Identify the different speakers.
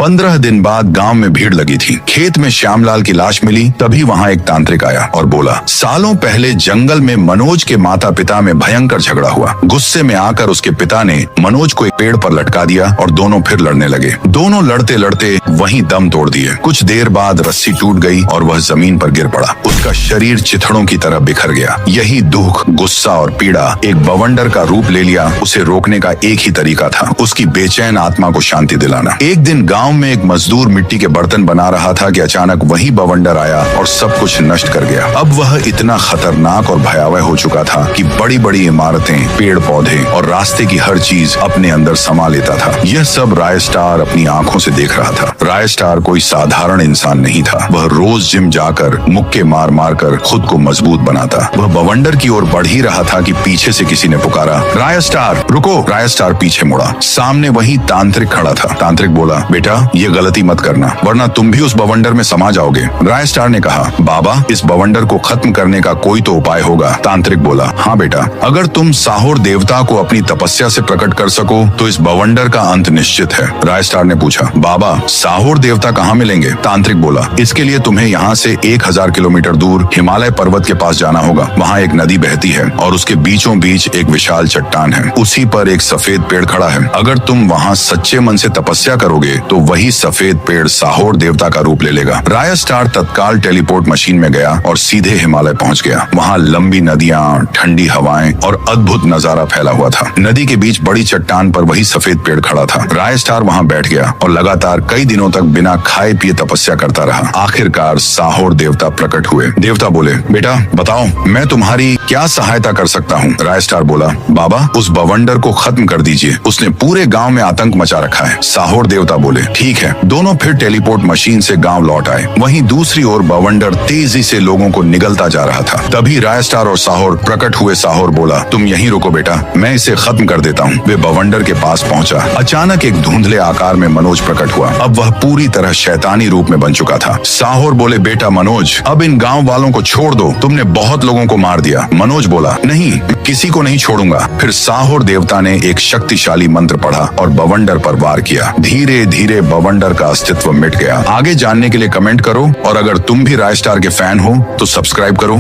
Speaker 1: 15 दिन बाद गांव में भीड़ लगी थी। खेत में श्यामलाल की लाश मिली। तभी वहां एक तांत्रिक आया और बोला, सालों पहले जंगल में मनोज के माता पिता में भयंकर झगड़ा हुआ। गुस्से में आकर उसके पिता ने मनोज को एक पेड़ पर लटका दिया और दोनों फिर लड़ने लगे। दोनों लड़ते लड़ते वहीं दम तोड़ दिए। कुछ देर बाद रस्सी टूट गई और वह जमीन पर गिर पड़ा। उसका शरीर चिथड़ों की तरह बिखर गया। यही दुख, गुस्सा और पीड़ा एक बवंडर का रूप ले लिया। उसे रोकने का एक ही तरीका था, उसकी बेचैन आत्मा को शांति दिलाना। एक दिन गांव में एक मजदूर मिट्टी के बर्तन बना रहा था कि अचानक वही बवंडर आया और सब कुछ नष्ट कर गया। अब वह इतना खतरनाक और भयावह हो चुका था कि बड़ी बड़ी इमारतें, पेड़ पौधे और रास्ते की हर चीज अपने अंदर समा लेता था। यह सब राय स्टार अपनी आंखों से देख रहा था। राय स्टार कोई साधारण इंसान नहीं था। वह रोज जिम जाकर मुक्के मार मार कर खुद को मजबूत बनाता। वह बवंडर की ओर बढ़ ही रहा था कि पीछे से किसी ने पुकारा, राय स्टार रुको। राय स्टार पीछे मुड़ा। सामने वही तांत्रिक खड़ा था। तांत्रिक बोला, बेटा ये गलती मत करना वरना तुम भी उस बवंडर में समा जाओगे। राय स्टार ने कहा, बाबा इस बवंडर को खत्म करने का कोई तो उपाय होगा। तांत्रिक बोला, हाँ बेटा, अगर तुम साहोर देवता को अपनी तपस्या से प्रकट कर सको तो इस बवंडर का अंत निश्चित है। राय स्टार ने पूछा, बाबा साहोर देवता कहाँ मिलेंगे? तांत्रिक बोला, इसके लिए तुम्हें यहाँ से 1000 किलोमीटर दूर हिमालय पर्वत के पास जाना होगा। वहाँ एक नदी बहती है और उसके बीचों बीच एक विशाल चट्टान है। उसी पर एक सफेद पेड़ खड़ा है। अगर तुम वहाँ सच्चे मन से तपस्या करोगे तो वही सफेद पेड़ साहोर देवता का रूप ले लेगा। राय स्टार तत्काल टेलीपोर्ट मशीन में गया और सीधे हिमालय पहुँच गया। वहाँ लंबी नदियाँ, ठंडी हवाएं और अद्भुत नजारा फैला हुआ था। नदी के बीच बड़ी चट्टान पर वही सफेद पेड़ खड़ा था। राय स्टार वहाँ बैठ गया और लगातार कई दिनों तक बिना खाए पिए तपस्या करता रहा। आखिरकार साहोर देवता प्रकट हुए। देवता बोले, बेटा बताओ मैं तुम्हारी क्या सहायता कर सकता हूँ? राय स्टार बोला, बाबा उस बवंडर को खत्म कर दीजिए, उसने पूरे गांव में आतंक मचा रखा है। साहोर देवता बोले, ठीक है। दोनों फिर टेलीपोर्ट मशीन से गांव लौट आए। वहीं दूसरी ओर बवंडर तेजी से लोगों को निगलता जा रहा था। तभी राय स्टार और साहोर प्रकट हुए। साहोर बोला, तुम यहीं रुको बेटा, मैं इसे खत्म कर देता हूँ। वे बवंडर के पास पहुंचा। अचानक एक धुंधले आकार में मनोज प्रकट हुआ। अब वह पूरी तरह शैतानी रूप में बन चुका था। साहोर बोले, बेटा मनोज अब इन गांव वालों को छोड़ दो, तुमने बहुत लोगों को मार दिया। मनोज बोला, नहीं किसी को नहीं छोड़ूंगा। फिर साहोर देवता ने एक शक्तिशाली मंत्र पढ़ा और बवंडर पर वार किया। धीरे धीरे बवंडर का अस्तित्व मिट गया। आगे जानने के लिए कमेंट करो और अगर तुम भी राय स्टार के फैन हो तो सब्सक्राइब करो।